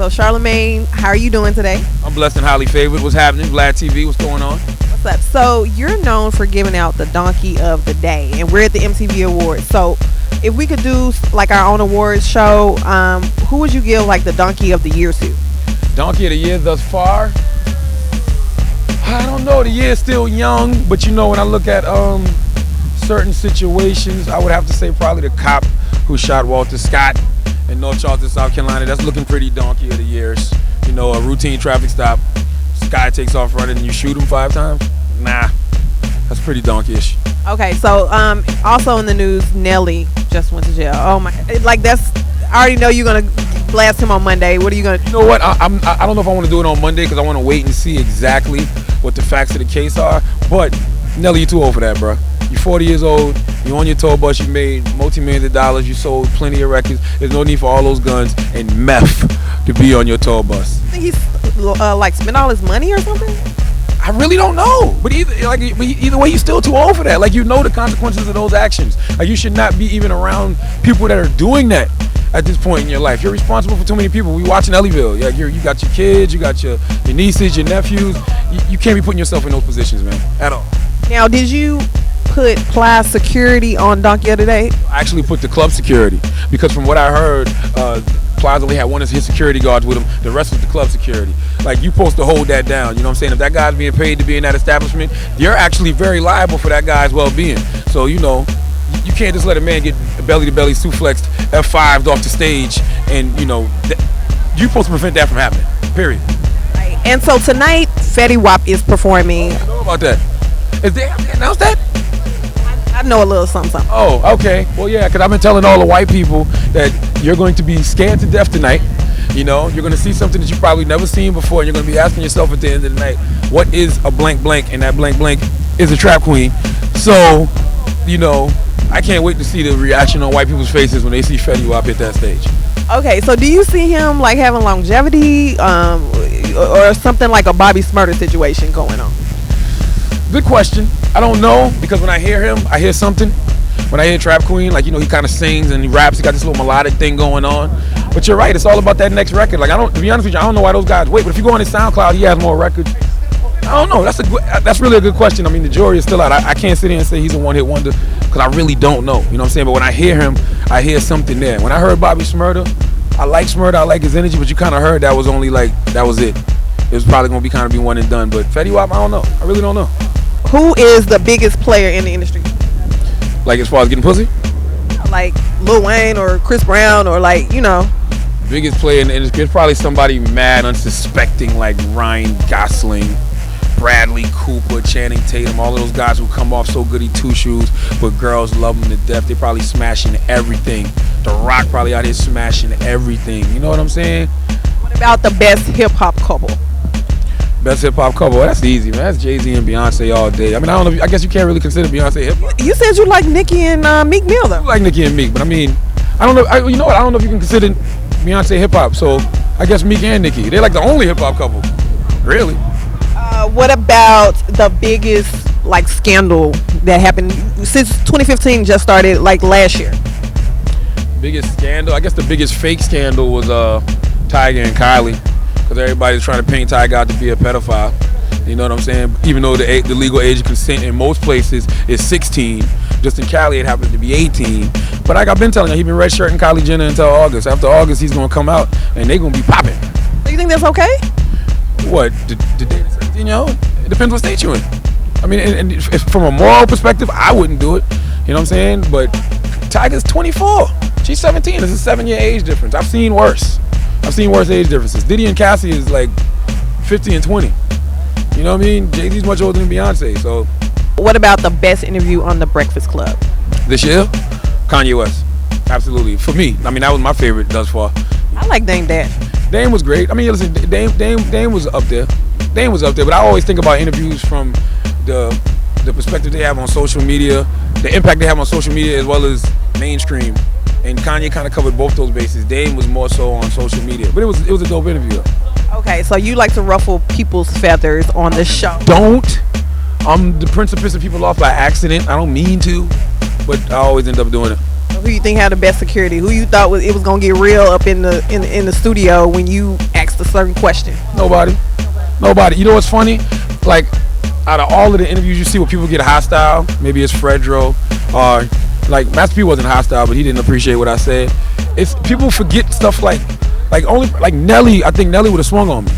So Charlamagne, how are you doing today? I'm blessed and highly favored. What's happening? Vlad TV, what's going on? What's up? So you're known for giving out the donkey of the day, and we're at the MTV Awards. So if we could do like our own awards show, who would you give like the donkey of the year to? Donkey of the year thus far? I don't know. The year's still young, but you know, when I look at certain situations, I would have to say probably the cop who shot Walter Scott in North Charleston, South Carolina. That's looking pretty donkey of the years. You know, a routine traffic stop, this guy takes off running and you shoot him 5 times? Nah, that's pretty donkeyish. Okay, so also in the news, Nelly just went to jail. Oh my, like that's, I already know you're gonna blast him on Monday. What are you gonna do? You know what, I don't know if I want to do it on Monday because I want to wait and see exactly what the facts of the case are, but Nelly, you're too old for that, bro. You're 40 years old, you're on your tour bus, you made multi-millions of dollars, you sold plenty of records. There's no need for all those guns and meth to be on your tour bus. I think he's like spent all his money or something? I really don't know, but either way, you're still too old for that. Like, you know the consequences of those actions. Like, you should not be even around people that are doing that at this point in your life. You're responsible for too many people. We watching Nellyville. Like, you got your kids, you got your nieces, your nephews. You can't be putting yourself in those positions, man, at all. Now, did you put Plies security on donkey of the day? I actually put the club security because from what I heard, Plies only had one of his security guards with him. The rest was the club security. Like, you're supposed to hold that down. You know what I'm saying? If that guy's being paid to be in that establishment, you're actually very liable for that guy's well-being. So, you know, you can't just let a man get belly-to-belly suplexed, F5'd off the stage, and, you know, you're supposed to prevent that from happening, period. Right. And so tonight, Fetty Wap is performing. I don't know about that. Have they announced that? I know a little something. Oh, okay. Well, yeah, because I've been telling all the white people that you're going to be scared to death tonight. You know, you're going to see something that you've probably never seen before, and you're going to be asking yourself at the end of the night, what is a blank blank? And that blank blank is a trap queen. So, you know, I can't wait to see the reaction on white people's faces when they see Fetty Wap hit that stage. Okay, so do you see him like having longevity or something like a Bobby Shmurda situation going on? Good question. I don't know, because when I hear him, I hear something. When I hear Trap Queen, like, you know, he kind of sings and he raps. He got this little melodic thing going on. But you're right. It's all about that next record. Like, to be honest with you, I don't know why those guys wait. But if you go on his SoundCloud, he has more records. I don't know. That's really a good question. I mean, the jury is still out. I can't sit here and say he's a one-hit wonder because I really don't know. You know what I'm saying? But when I hear him, I hear something there. When I heard Bobby Shmurda, I like Shmurda. I like his energy. But you kind of heard that was only like, that was it. It was probably going to be kind of be one and done. But Fetty Wap, I don't know. I really don't know. Who is the biggest player in the industry? Like, as far as getting pussy? Like Lil Wayne or Chris Brown or, like, you know. Biggest player in the industry is probably somebody mad, unsuspecting, like Ryan Gosling, Bradley Cooper, Channing Tatum, all of those guys who come off so goody two-shoes, but girls love them to death. They probably smashing everything. The Rock probably out here smashing everything. You know what I'm saying? What about the best hip-hop couple? Best hip-hop couple? Well, that's easy, man. That's Jay-Z and Beyonce all day. I mean, I don't know. I guess you can't really consider Beyonce hip-hop. You said you like Nicki and Meek Mill, though. I like Nicki and Meek, but I mean, I don't know. You know what? I don't know if you can consider Beyonce hip-hop. So I guess Meek and Nicki. They're like the only hip-hop couple. Really? What about the biggest, like, scandal that happened since 2015 just started, like, last year? Biggest scandal? I guess the biggest fake scandal was Tyga and Kylie. Because everybody's trying to paint Tyga out to be a pedophile. You know what I'm saying? Even though the legal age of consent in most places is 16, just in Cali it happens to be 18. But like I've been telling you, he's been redshirting Kylie Jenner until August. After August, he's going to come out and they're going to be popping. Do you think that's okay? What? You know, it depends what state you're in. I mean, and if from a moral perspective, I wouldn't do it. You know what I'm saying? But Tyga's 24. She's 17. There's a 7-year age difference. I've seen worse. I've seen worse age differences. Diddy and Cassie is like 50 and 20. You know what I mean? Jay-Z's much older than Beyonce, so. What about the best interview on The Breakfast Club? This year? Kanye West. Absolutely. For me. I mean, that was my favorite thus far. I like Dame Dash. Dame was great. I mean, listen, Dame was up there. Dame was up there, but I always think about interviews from the perspective they have on social media, the impact they have on social media as well as mainstream. And Kanye kind of covered both those bases. Dame was more so on social media, but it was a dope interview. Okay, so you like to ruffle people's feathers on the show? Don't. I'm the prince of pissing people off by accident. I don't mean to, but I always end up doing it. Okay, Who you think had the best security? Who you thought it was gonna get real up in the studio when you asked a certain question? Nobody. You know what's funny? Like, out of all of the interviews you see where people get hostile, maybe it's Fredro, or like Master P wasn't hostile, but he didn't appreciate what I said. It's people forget stuff like Nelly. I think Nelly would have swung on me.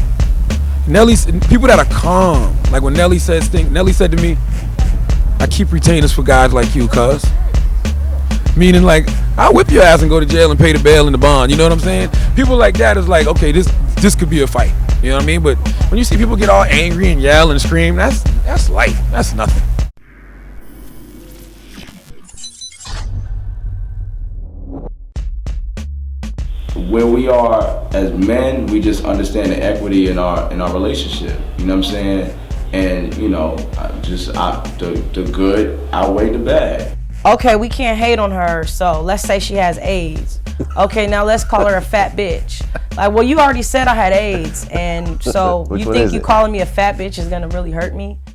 Nelly's people that are calm. Like when Nelly says things, Nelly said to me, "I keep retainers for guys like you, cuz." Meaning like, I'll whip your ass and go to jail and pay the bail and the bond. You know what I'm saying? People like that is like, okay, this could be a fight. You know what I mean? But when you see people get all angry and yell and scream, that's light. That's nothing. Where we are as men, we just understand the equity in our relationship. You know what I'm saying? And you know, the good outweigh the bad. Okay, we can't hate on her. So let's say she has AIDS. Okay, now let's call her a fat bitch. Like, well, you already said I had AIDS, and so you think you calling me a fat bitch is gonna really hurt me?